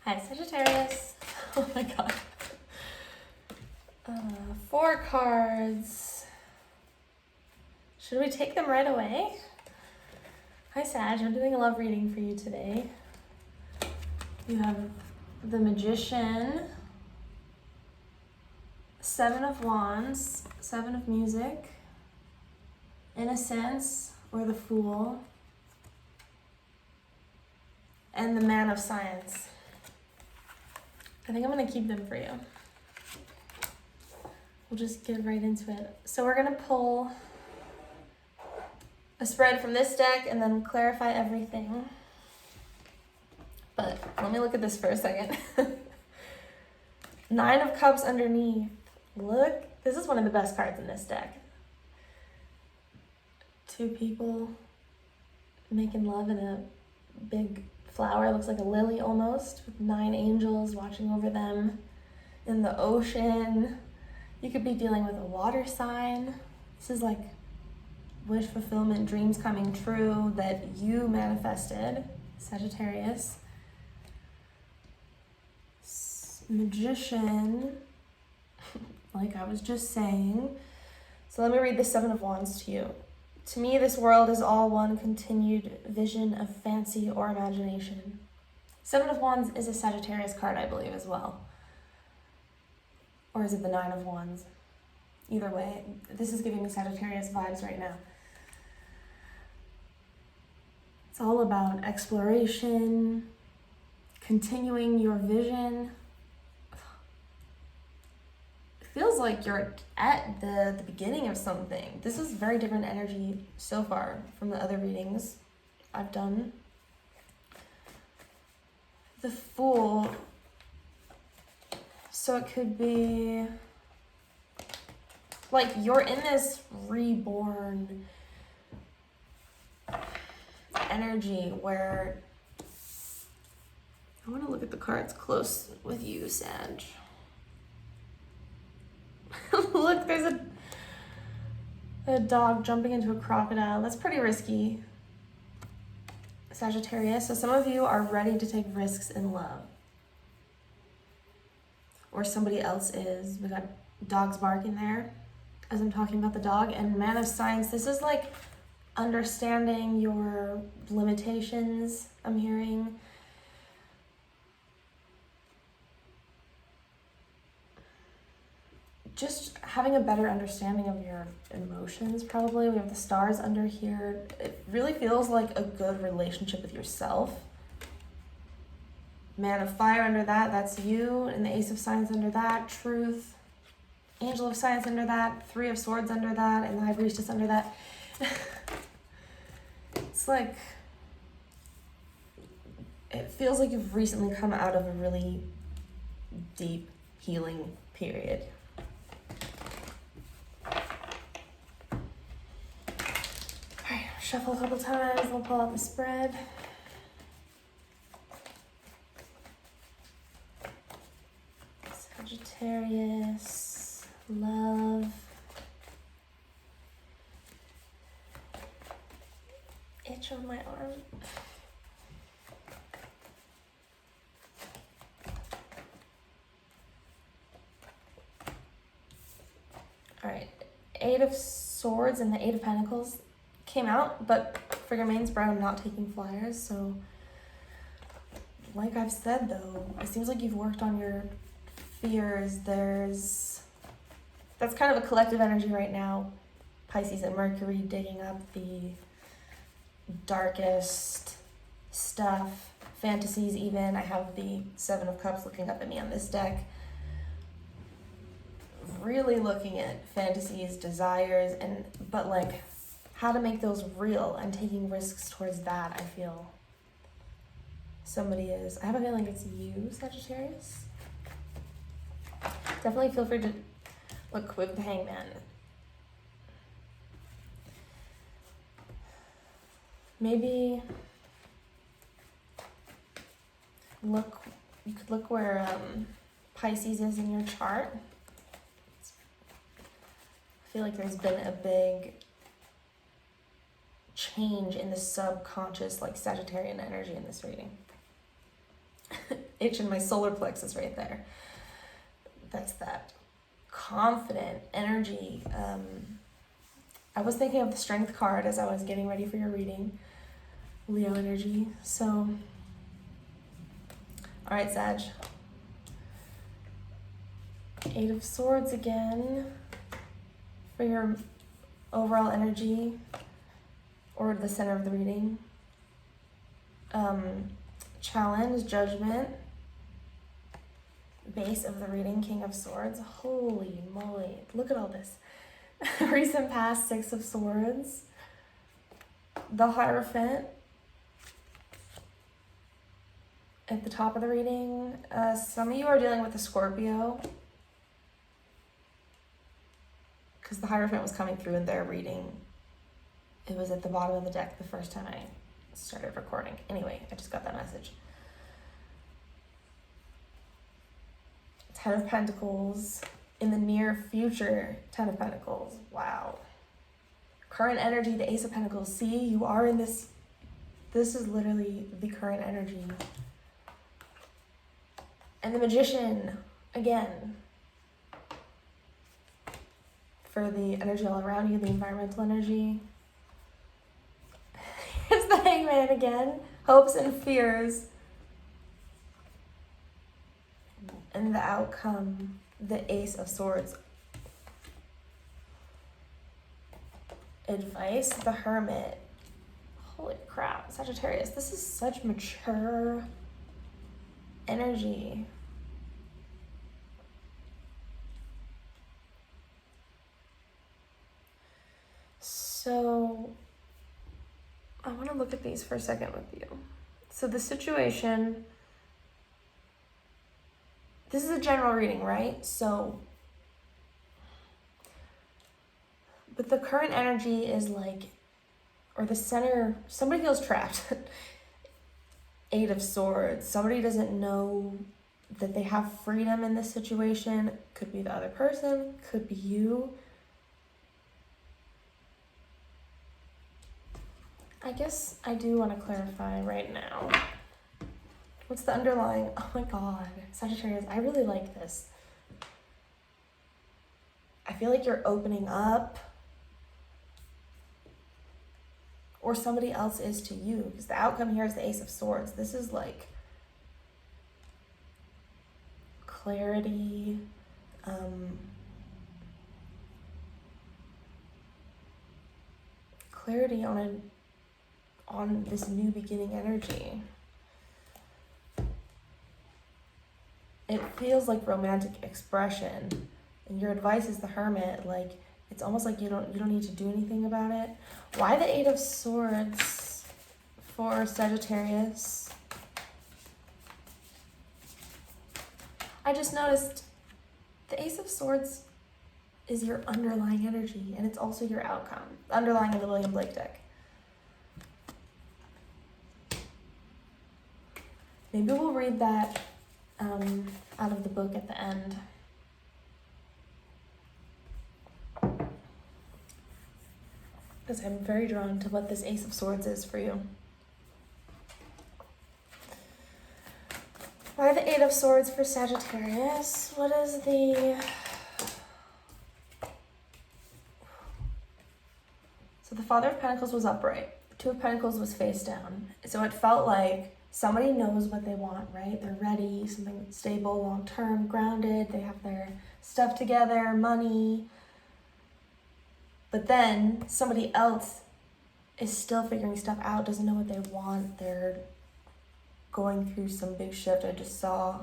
Hi, Sagittarius. Oh my god. 4 cards. Should we take them right away? Hi, Sag. I'm doing a love reading for you today. You have the Magician, 7 of Wands, 7 of Music, Innocence, or the Fool, and the Man of Science. I think I'm going to keep them for you. We'll just get right into it. So we're going to pull a spread from this deck and then clarify everything. But let me look at this for a second. 9 of Cups underneath. Look, this is one of the best cards in this deck. 2 people making love in a big flower. Looks like a lily almost, with 9 angels watching over them in the ocean. You could be dealing with a water sign. This is like wish fulfillment, dreams coming true that you manifested, Sagittarius. Magician, like I was just saying. So let me read the 7 of Wands to you. To me, this world is all one continued vision of fancy or imagination. 7 of Wands is a Sagittarius card, I believe, as well. Or is it the 9 of Wands? Either way, this is giving me Sagittarius vibes right now. It's all about exploration, continuing your vision. Feels like you're at the beginning of something. This is very different energy so far from the other readings I've done. The Fool. So it could be like you're in this reborn energy where I want to look at the cards close with you, Sag. Look, there's a dog jumping into a crocodile. That's pretty risky, Sagittarius. So some of you are ready to take risks in love. Or somebody else is. We got dogs barking there as I'm talking about the dog. And Man of Science, this is like understanding your limitations, I'm hearing. Just having a better understanding of your emotions, probably. We have the stars under here. It really feels like a good relationship with yourself. Man of Fire under that, that's you. And the Ace of Science under that, Truth. Angel of Science under that, 3 of Swords under that, and the High Priestess under that. It's like, it feels like you've recently come out of a really deep healing period. Shuffle a couple times, we'll pull out the spread. Sagittarius, love. Itch on my arm. All right, 8 of Swords and the 8 of Pentacles came out, but for your main spread, I'm not taking flyers. So like I've said though, it seems like you've worked on your fears. That's kind of a collective energy right now. Pisces and Mercury digging up the darkest stuff, fantasies even. I have the 7 of Cups looking up at me on this deck. Really looking at fantasies, desires, but like how to make those real and taking risks towards that. I feel somebody is. I have a feeling it's you, Sagittarius. Definitely feel free to look with the Hangman. Maybe you could look where Pisces is in your chart. I feel like there's been a big change in the subconscious, like Sagittarian energy in this reading. itching my solar plexus right there. That's that confident energy. I was thinking of the Strength card as I was getting ready for your reading. Leo energy. So, all right, Sag. 8 of Swords again for your overall energy, or the center of the reading. Challenge, Judgment. Base of the reading, King of Swords. Holy moly, look at all this. Recent past, 6 of Swords. The Hierophant at the top of the reading. Some of you are dealing with a Scorpio, because the Hierophant was coming through in their reading. It was at the bottom of the deck the first time I started recording. Anyway, I just got that message. 10 of Pentacles. In the near future, 10 of Pentacles. Wow. Current energy, the Ace of Pentacles. See, you are in this. This is literally the current energy. And the Magician, again. For the energy all around you, the environmental energy. Here's the Hangman again. Hopes and fears. And the outcome, the Ace of Swords. Advice, the Hermit. Holy crap, Sagittarius, this is such mature energy. So, I want to look at these for a second with you. So the situation, this is a general reading, right? So, but the current energy is like, or the center, somebody feels trapped. 8 of Swords. Somebody doesn't know that they have freedom in this situation. Could be the other person, could be you. I guess I do want to clarify right now. What's the underlying? Oh my God, Sagittarius, I really like this. I feel like you're opening up, or somebody else is to you, because the outcome here is the Ace of Swords. This is like clarity, clarity on this new beginning energy. It feels like romantic expression, and your advice is the Hermit. Like, it's almost like you don't need to do anything about it. Why the 8 of Swords for Sagittarius? I just noticed the Ace of Swords is your underlying energy, and it's also your outcome. Underlying in the William Blake deck. Maybe we'll read that out of the book at the end. Because I'm very drawn to what this Ace of Swords is for you. Why the 8 of Swords for Sagittarius? What is the... So the Father of Pentacles was upright. 2 of Pentacles was face down. So it felt like somebody knows what they want, right? They're ready, something stable, long-term, grounded. They have their stuff together, money. But then somebody else is still figuring stuff out, doesn't know what they want. They're going through some big shift. I just saw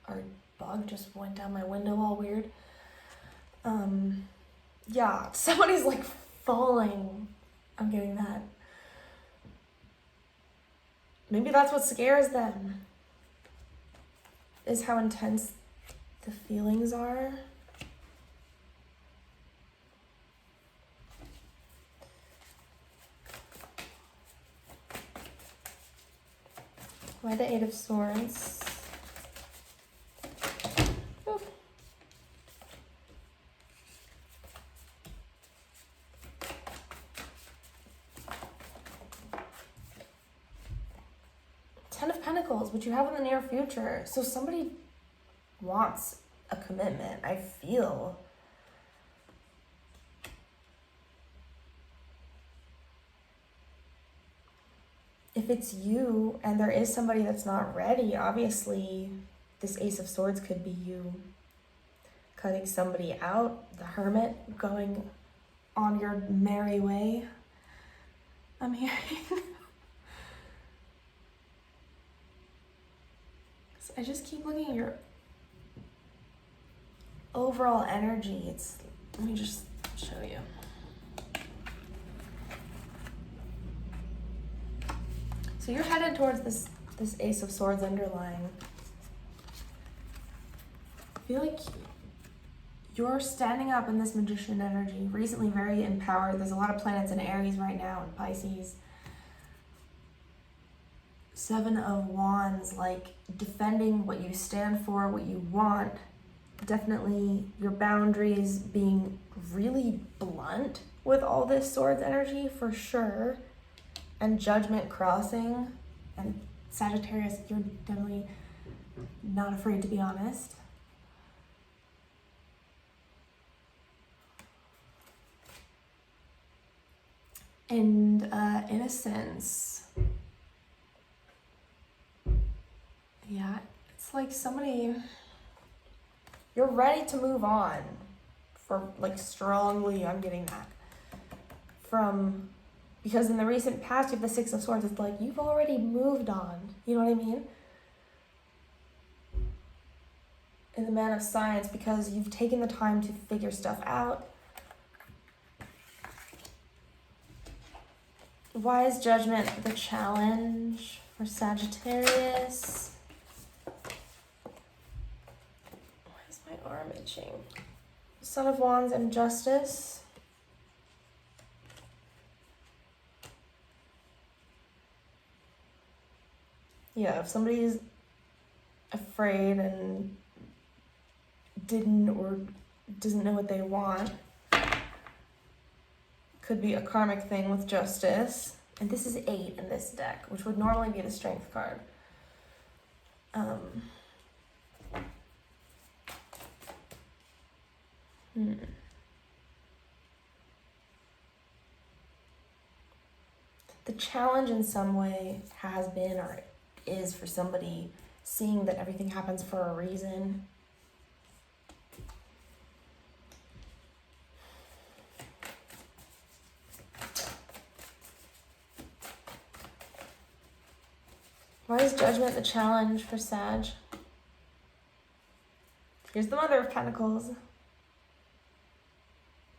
our bug just went down my window all weird. Yeah, somebody's like falling. I'm getting that. Maybe that's what scares them, is how intense the feelings are. Why the 8 of Swords? Ooh. Pentacles, which you have in the near future. So somebody wants a commitment, I feel. If it's you and there is somebody that's not ready, obviously this Ace of Swords could be you cutting somebody out, the Hermit, going on your merry way. I'm hearing. I just keep looking at your overall energy. Let me just show you. So you're headed towards this Ace of Swords underlying. I feel like you're standing up in this Magician energy, recently very empowered. There's a lot of planets in Aries right now and Pisces. 7 of Wands, like defending what you stand for, what you want. Definitely your boundaries being really blunt with all this Swords energy for sure. And Judgment crossing. And Sagittarius, you're definitely not afraid to be honest. And innocence. Yeah, it's like somebody, you're ready to move on for like strongly, I'm getting that. Because in the recent past, you have the 6 of Swords, it's like you've already moved on. You know what I mean? And the Man of Science, because you've taken the time to figure stuff out. Wise Judgment, the challenge for Sagittarius. Why is my arm itching? Son of Wands and Justice. Yeah, if somebody's afraid and doesn't know what they want, could be a karmic thing with Justice. And this is 8 in this deck, which would normally be the Strength card. The challenge in some way has been or is for somebody seeing that everything happens for a reason. Why is Judgment the challenge for Sag? Here's the Mother of Pentacles.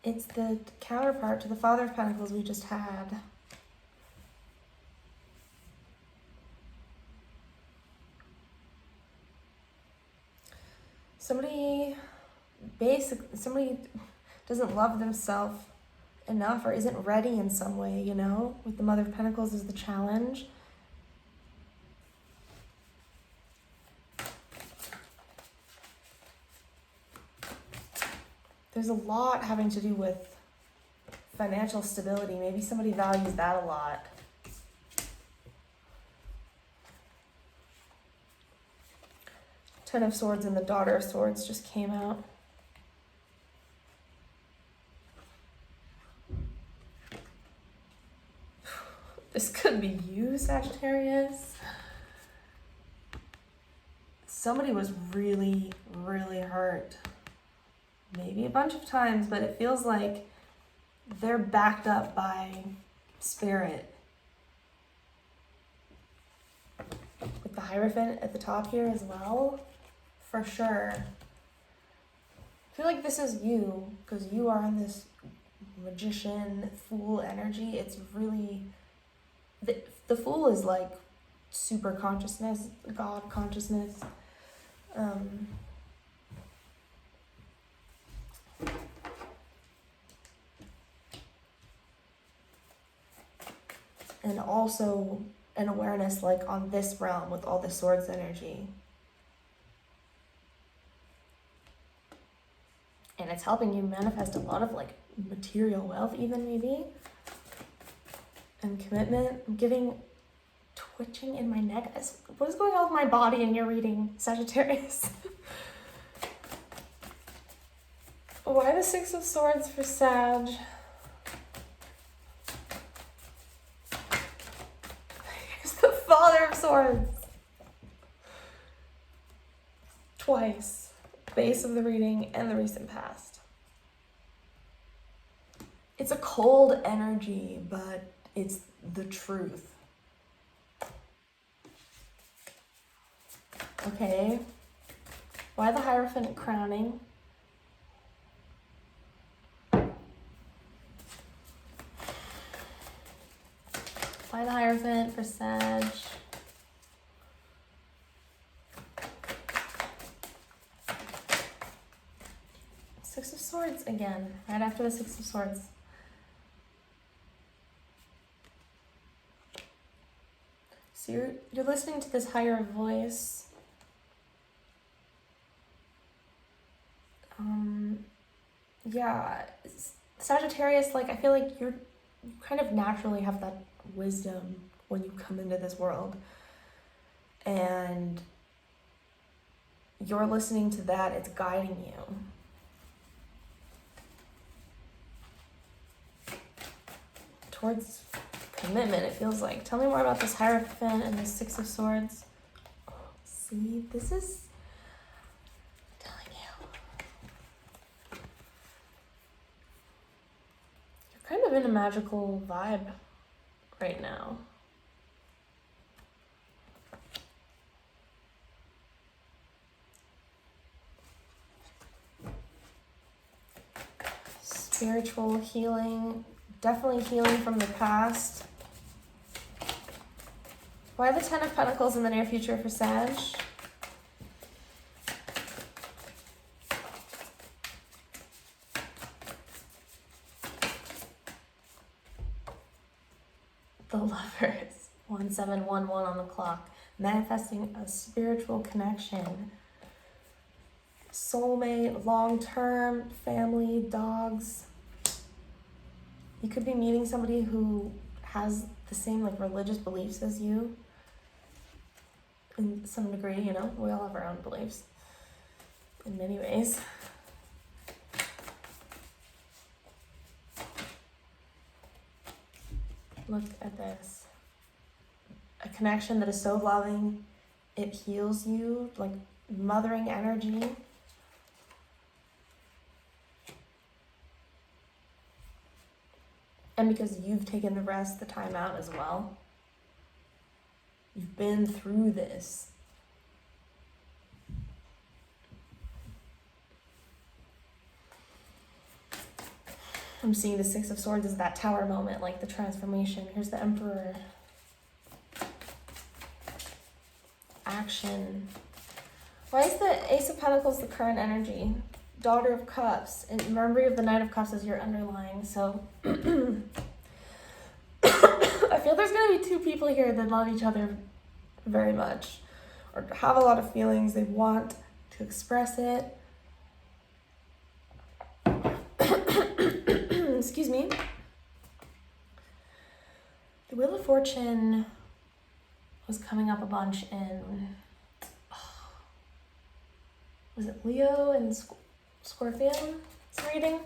It's the counterpart to the Father of Pentacles we just had. Somebody doesn't love themselves enough or isn't ready in some way, you know? With the Mother of Pentacles is the challenge. There's a lot having to do with financial stability. Maybe somebody values that a lot. Ten of Swords and the Daughter of Swords just came out. This could be you, Sagittarius. Somebody was really, really hurt. Maybe a bunch of times, but it feels like they're backed up by spirit. With the Hierophant at the top here as well. For sure. I feel like this is you, because you are in this magician, fool energy. It's really, the fool is like super consciousness, God consciousness. And also an awareness like on this realm with all the Swords energy. And it's helping you manifest a lot of like material wealth even maybe. And commitment. I'm getting twitching in my neck. What is going on with my body in your reading, Sagittarius? Why the Six of Swords for Sag? Here's the Father of Swords. Twice. Base of the reading and the recent past. It's a cold energy, but it's the truth. Okay. Why the Hierophant crowning? Why the Hierophant for Sag? Six of Swords again, right after the Six of Swords. So you're listening to this higher voice. Yeah, Sagittarius, like I feel like you kind of naturally have that wisdom when you come into this world. And you're listening to that, it's guiding you. Towards commitment, it feels like. Tell me more about this Hierophant and the Six of Swords. See, this is... I'm telling you. You're kind of in a magical vibe right now. Spiritual healing. Definitely healing from the past. Why the Ten of Pentacles in the near future for Sag? The Lovers. 1711 on the clock. Manifesting a spiritual connection. Soulmate, long-term, family, dogs. You could be meeting somebody who has the same like religious beliefs as you. In some degree, you know, we all have our own beliefs. In many ways. Look at this. A connection that is so loving, it heals you, like mothering energy. And because you've taken the rest, the time out as well. You've been through this. I'm seeing the Six of Swords as that tower moment, like the transformation. Here's the Emperor. Action. Why is the Ace of Pentacles the current energy? Daughter of Cups, and memory of the Knight of Cups is your underlying. So I feel there's gonna be two people here that love each other very much, or have a lot of feelings. They want to express it. Excuse me. The Wheel of Fortune was coming up a bunch in, was it Leo and Scorpio reading?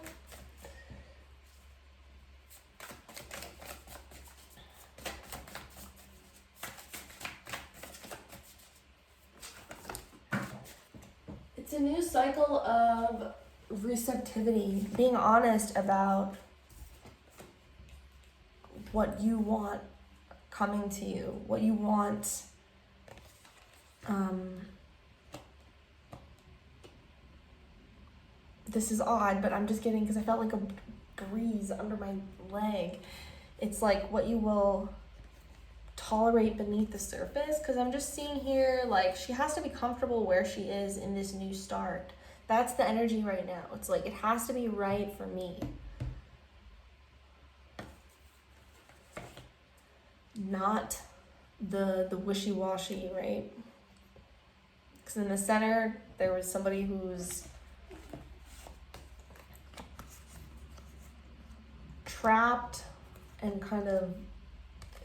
It's a new cycle of receptivity, being honest about what you want coming to you, what you want this is odd, but I'm just getting, because I felt like a breeze under my leg. It's like what you will tolerate beneath the surface, because I'm just seeing here, like, she has to be comfortable where she is in this new start. That's the energy right now. It's like, it has to be right for me. Not the wishy-washy, right? Because in the center, there was somebody who's trapped and kind of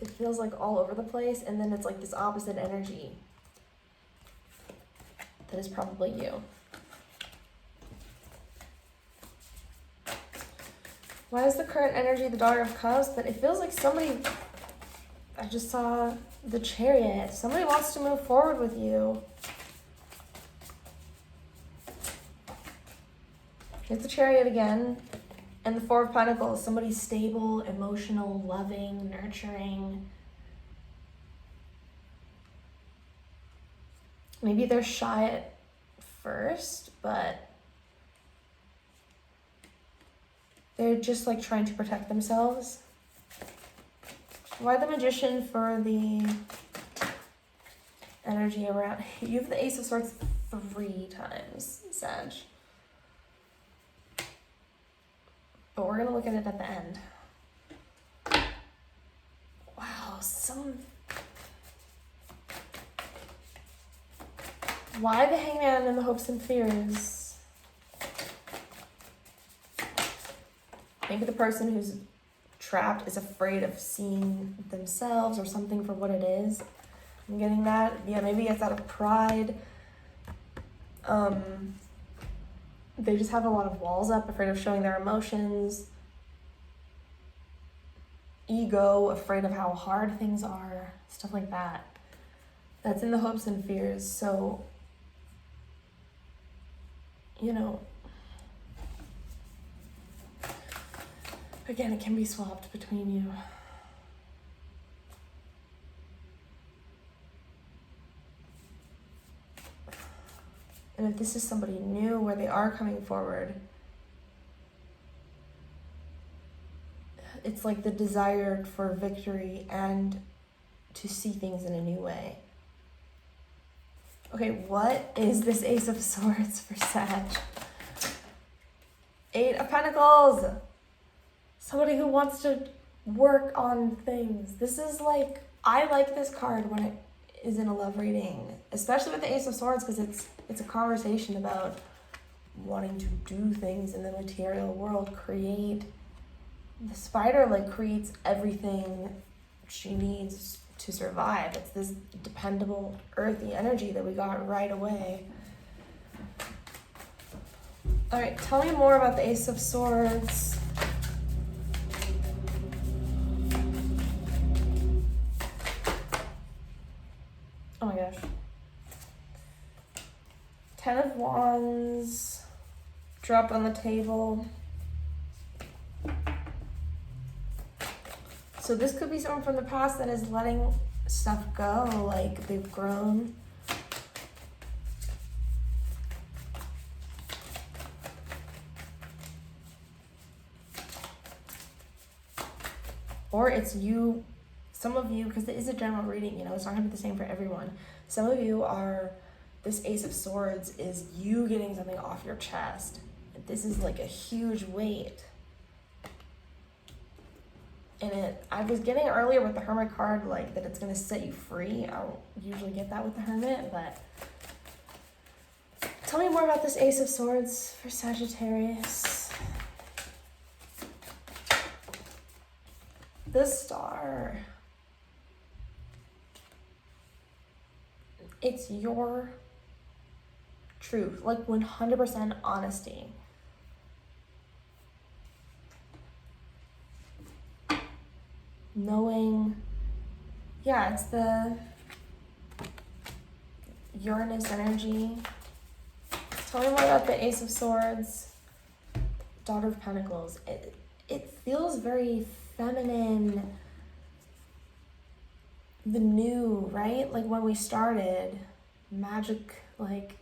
It feels like all over the place, and then it's like this opposite energy that is probably you. Why is the current energy the Daughter of Cups? But it feels like somebody, I just saw the Chariot. Somebody wants to move forward with you. Here's the Chariot again. And the Four of Pentacles. Somebody stable, emotional, loving, nurturing. Maybe they're shy at first, but they're just like trying to protect themselves. Why the Magician for the energy around? You have the Ace of Swords 3 times, Sag. But we're gonna look at it at the end. Wow, why the Hangman and the Hopes and Fears? Maybe the person who's trapped is afraid of seeing themselves or something for what it is. I'm getting that. Yeah, maybe it's out of pride. They just have a lot of walls up, afraid of showing their emotions. Ego, afraid of how hard things are, stuff like that. That's in the Hopes and Fears. So, you know, again, it can be swapped between you. And if this is somebody new where they are coming forward, it's like the desire for victory and to see things in a new way. Okay, what is this Ace of Swords for Sag? 8 of Pentacles. Somebody who wants to work on things. This is like, I like this card when it is in a love reading, especially with the Ace of Swords, because it's a conversation about wanting to do things in the material world, create. The spider like creates everything she needs to survive. It's this dependable earthy energy that we got right away. All right, tell me more about the Ace of Swords. Oh my gosh. 10 of Wands, drop on the table. So this could be someone from the past that is letting stuff go, like they've grown. Or it's you, some of you, because it is a general reading, you know, it's not gonna be the same for everyone. Some of you are, this Ace of Swords is you getting something off your chest. This is like a huge weight. And I was getting earlier with the Hermit card, like that it's gonna set you free. I don't usually get that with the Hermit, but tell me more about this Ace of Swords for Sagittarius. The Star. It's your truth, like 100% honesty. Knowing, yeah, it's the Uranus energy. Tell me more about the Ace of Swords, Daughter of Pentacles. It feels very feminine, the new, right? Like when we started, magic, like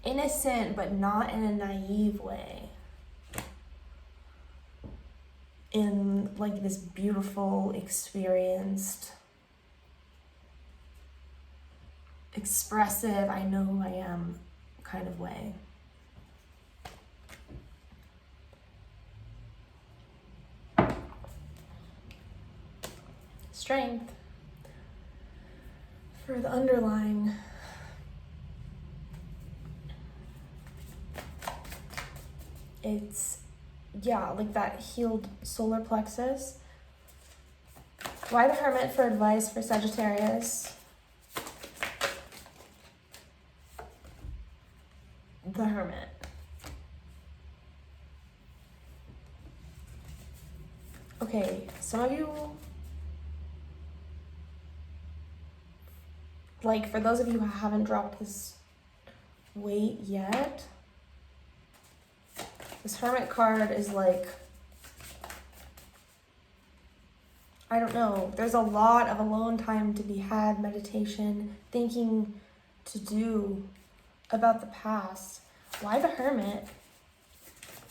innocent, but not in a naive way. In like this beautiful, experienced, expressive, I know who I am kind of way. Strength for the underlying. It's, yeah, like that healed solar plexus. Why the Hermit for advice for Sagittarius? The Hermit. Okay, some of you, like, for those of you who haven't dropped this weight yet, this Hermit card is like, I don't know, there's a lot of alone time to be had, meditation, thinking to do about the past. Why the Hermit?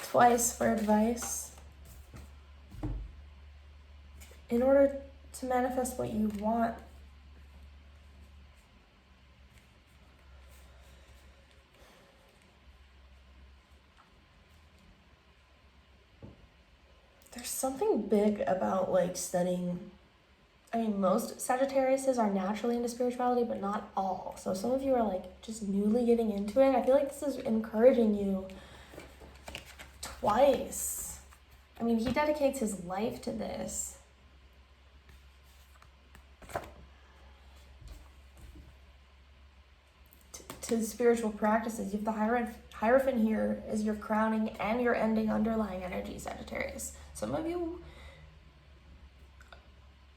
Twice for advice. In order to manifest what you want. There's something big about like studying. I mean, most Sagittariuses are naturally into spirituality, but not all. So some of you are like just newly getting into it. I feel like this is encouraging you twice. I mean, he dedicates his life to this. To spiritual practices. You have the Hierophant here as your crowning and your ending underlying energy, Sagittarius. Some of you,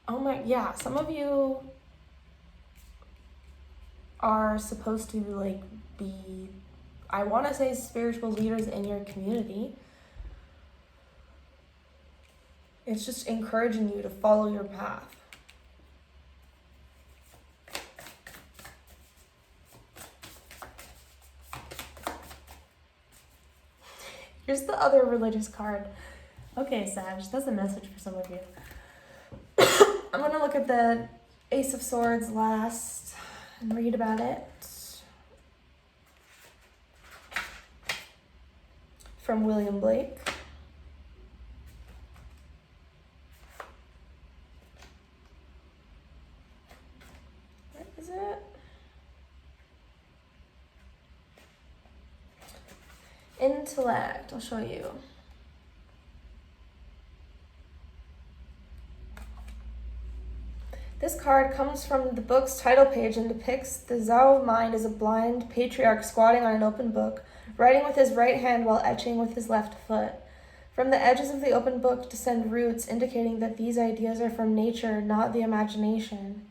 some of you are supposed to like be, I want to say, spiritual leaders in your community. It's just encouraging you to follow your path. Here's the other religious card. Okay, Sag, that's a message for some of you. I'm going to look at the Ace of Swords last and read about it. From William Blake. Where is it? Intellect, I'll show you. This card comes from the book's title page and depicts the Zhao mind as a blind patriarch squatting on an open book, writing with his right hand while etching with his left foot. From the edges of the open book descend roots indicating that these ideas are from nature, not the imagination.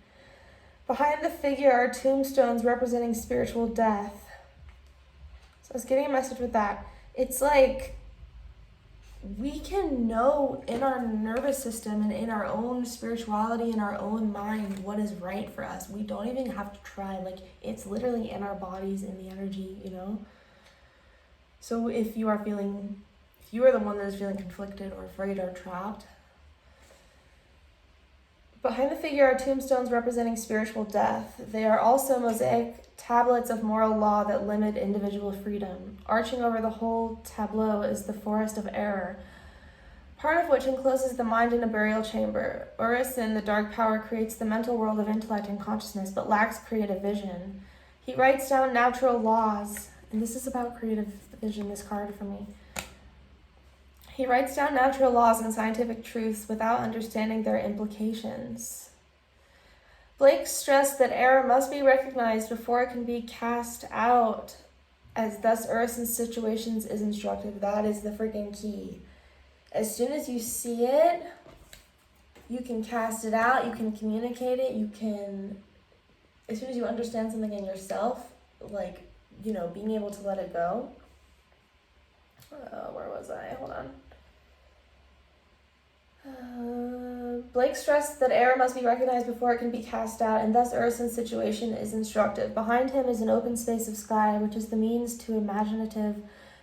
Behind the figure are tombstones representing spiritual death. So I was getting a message with that. It's like we can know in our nervous system and in our own spirituality, in our own mind, what is right for us. We don't even have to try. Like, it's literally in our bodies, in the energy, you know? So if you are the one that is feeling conflicted or afraid or trapped, behind the figure are tombstones representing spiritual death. They are also mosaic tablets of moral law that limit individual freedom. Arching over the whole tableau is the forest of error, part of which encloses the mind in a burial chamber. Urizen, the dark power, creates the mental world of intellect and consciousness, but lacks creative vision. He writes down natural laws, and this is about creative vision, this card for me. He writes down natural laws and scientific truths without understanding their implications. Blake stressed that error must be recognized before it can be cast out, as thus Urizen's situations is instructive. That is the freaking key. As soon as you see it, you can cast it out, you can communicate it, as soon as you understand something in yourself, like, you know, being able to let it go. Where was I? Hold on. Blake stressed that error must be recognized before it can be cast out, and thus Urizen's situation is instructive. Behind him is an open space of sky, which is the means to imaginative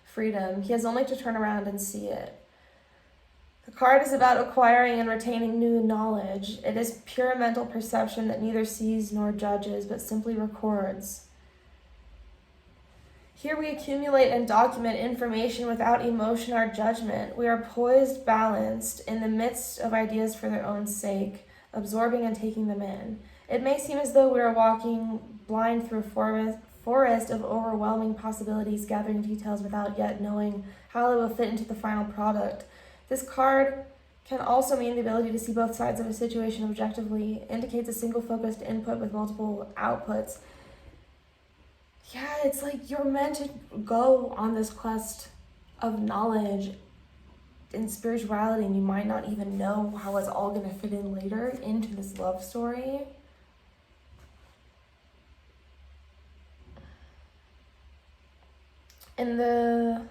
freedom. He has only to turn around and see it. The card is about acquiring and retaining new knowledge. It is pure mental perception that neither sees nor judges, but simply records. Here we accumulate and document information without emotion or judgment. We are poised, balanced, in the midst of ideas for their own sake, absorbing and taking them in. It may seem as though we are walking blind through a forest of overwhelming possibilities, gathering details without yet knowing how they will fit into the final product. This card Can also mean the ability to see both sides of a situation objectively, indicates a single focused input with multiple outputs. Yeah, it's like you're meant to go on this quest of knowledge and spirituality, and you might not even know how it's all going to fit in later into this love story. In the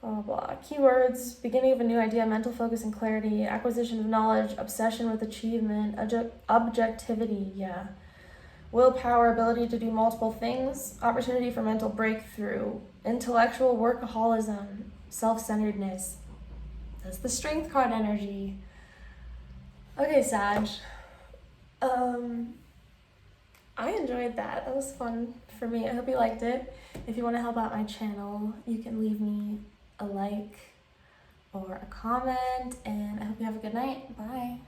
blah, blah, blah. Keywords: beginning of a new idea, mental focus and clarity, acquisition of knowledge, obsession with achievement, objectivity, yeah. Willpower, ability to do multiple things, opportunity for mental breakthrough, intellectual workaholism, self-centeredness. That's the strength card energy. Okay, Sag. I enjoyed that. That was fun for me. I hope you liked it. If you want to help out my channel, you can leave me a like or a comment, and I hope you have a good night. Bye.